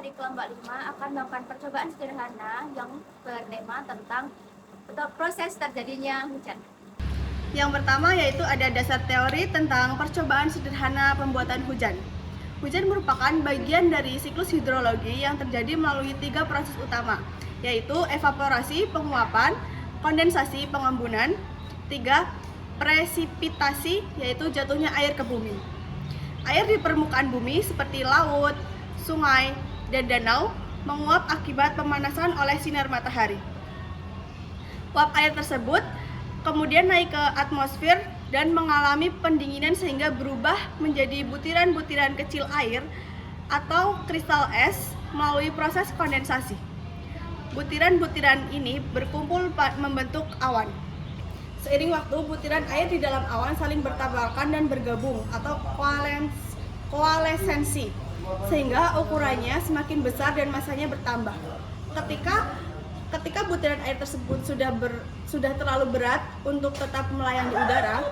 dari kelompok 5 akan melakukan percobaan sederhana yang bertema tentang proses terjadinya hujan. Yang pertama yaitu ada dasar teori tentang percobaan sederhana pembuatan hujan. Hujan merupakan bagian dari siklus hidrologi yang terjadi melalui 3 proses utama, yaitu evaporasi, penguapan, kondensasi, pengembunan. 3. Presipitasi, yaitu jatuhnya air ke bumi. Air di permukaan bumi seperti laut, sungai, dan danau menguap akibat pemanasan oleh sinar matahari. Uap air tersebut kemudian naik ke atmosfer dan mengalami pendinginan sehingga berubah menjadi butiran-butiran kecil air atau kristal es melalui proses kondensasi. Butiran-butiran ini berkumpul membentuk awan. Seiring waktu, butiran air di dalam awan saling bertabrakan dan bergabung atau koalesensi, sehingga ukurannya semakin besar dan masanya bertambah. Ketika butiran air tersebut sudah terlalu berat untuk tetap melayang di udara,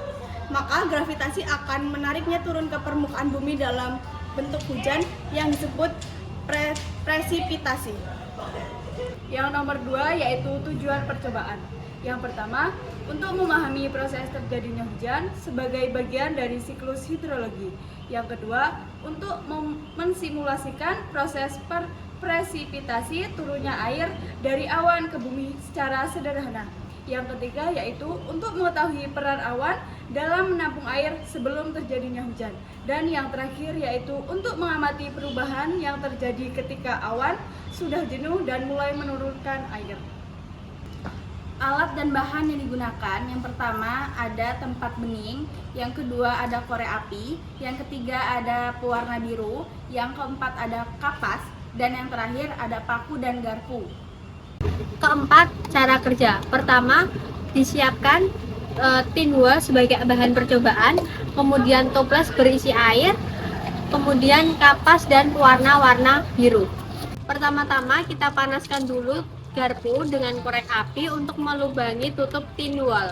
maka gravitasi akan menariknya turun ke permukaan bumi dalam bentuk hujan yang disebut presipitasi. Yang nomor 2 yaitu tujuan percobaan. Yang pertama, untuk memahami proses terjadinya hujan sebagai bagian dari siklus hidrologi. Yang kedua, untuk mensimulasikan proses presipitasi turunnya air dari awan ke bumi secara sederhana. Yang ketiga yaitu untuk mengetahui peran awan dalam menampung air sebelum terjadinya hujan. Dan yang terakhir yaitu untuk mengamati perubahan yang terjadi ketika awan sudah jenuh dan mulai menurunkan air. Alat dan bahan yang digunakan, yang pertama ada tempat bening, yang kedua ada korek api, yang ketiga ada pewarna biru, yang keempat ada kapas, dan yang terakhir ada paku dan garpu. Keempat, cara kerja. Pertama, disiapkan tin wool sebagai bahan percobaan, kemudian toples berisi air, kemudian kapas dan warna-warna biru. Pertama-tama kita panaskan dulu garpu dengan korek api untuk melubangi tutup tin wool.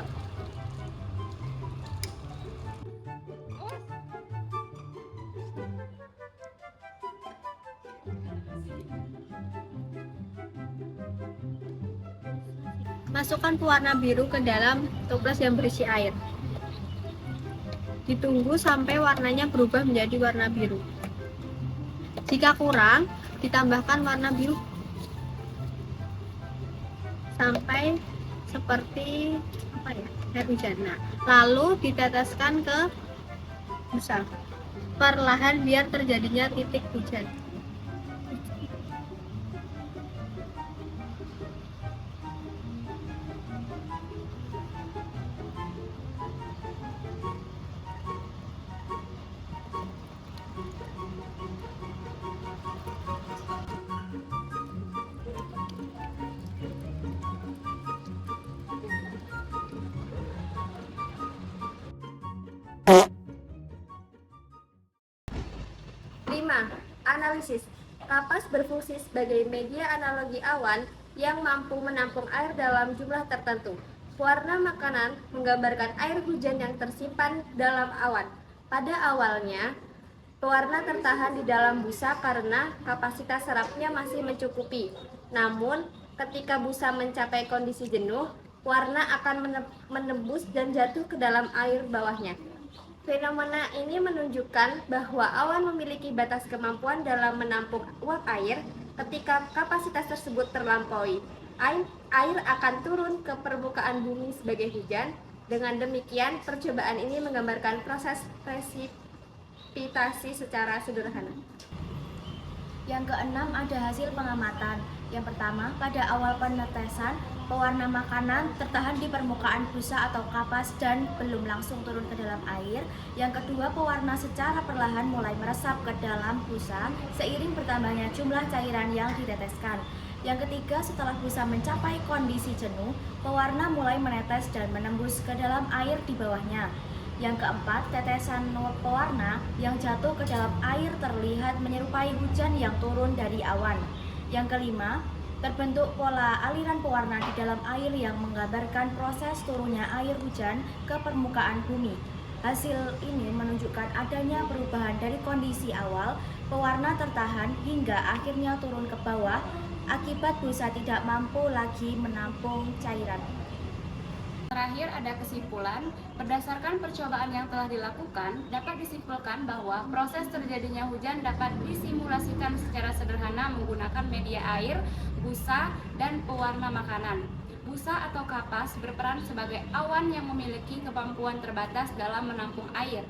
Masukkan pewarna biru ke dalam toples yang berisi air. Ditunggu sampai warnanya berubah menjadi warna biru. Jika kurang, ditambahkan warna biru sampai seperti air hujan. Lalu diteteskan ke busa perlahan biar terjadinya titik hujan. Analisis. Kapas berfungsi sebagai media analogi awan yang mampu menampung air dalam jumlah tertentu. Warna makanan menggambarkan air hujan yang tersimpan dalam awan. Pada awalnya, pewarna tertahan di dalam busa karena kapasitas serapnya masih mencukupi. Namun, ketika busa mencapai kondisi jenuh, warna akan menembus dan jatuh ke dalam air bawahnya. Fenomena ini menunjukkan bahwa awan memiliki batas kemampuan dalam menampung uap air. Ketika kapasitas tersebut terlampaui, air akan turun ke permukaan bumi sebagai hujan. Dengan demikian, percobaan ini menggambarkan proses presipitasi secara sederhana. Yang keenam ada hasil pengamatan. Yang pertama, pada awal penetesan, pewarna makanan tertahan di permukaan busa atau kapas dan belum langsung turun ke dalam air. Yang kedua, pewarna secara perlahan mulai meresap ke dalam busa seiring bertambahnya jumlah cairan yang diteteskan. Yang ketiga, setelah busa mencapai kondisi jenuh, pewarna mulai menetes dan menembus ke dalam air di bawahnya. Yang keempat, tetesan pewarna yang jatuh ke dalam air terlihat menyerupai hujan yang turun dari awan. Yang kelima, terbentuk pola aliran pewarna di dalam air yang menggambarkan proses turunnya air hujan ke permukaan bumi. Hasil ini menunjukkan adanya perubahan dari kondisi awal, pewarna tertahan hingga akhirnya turun ke bawah akibat busa tidak mampu lagi menampung cairan. Terakhir ada kesimpulan, berdasarkan percobaan yang telah dilakukan, dapat disimpulkan bahwa proses terjadinya hujan dapat disimulasikan secara sederhana menggunakan media air, busa, dan pewarna makanan. Busa atau kapas berperan sebagai awan yang memiliki kemampuan terbatas dalam menampung air.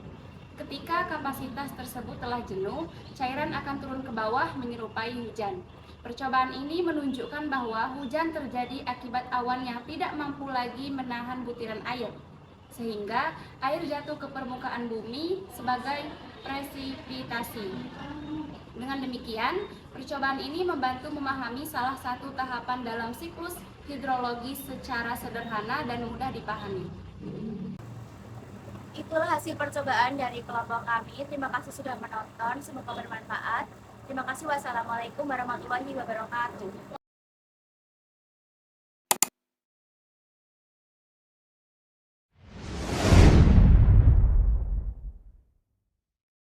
Ketika kapasitas tersebut telah jenuh, cairan akan turun ke bawah menyerupai hujan. Percobaan ini menunjukkan bahwa hujan terjadi akibat awan yang tidak mampu lagi menahan butiran air, sehingga air jatuh ke permukaan bumi sebagai presipitasi. Dengan demikian, percobaan ini membantu memahami salah satu tahapan dalam siklus hidrologi secara sederhana dan mudah dipahami. Itulah hasil percobaan dari kelompok kami. Terima kasih sudah menonton, semoga bermanfaat. Terima kasih. Wassalamualaikum warahmatullahi wabarakatuh.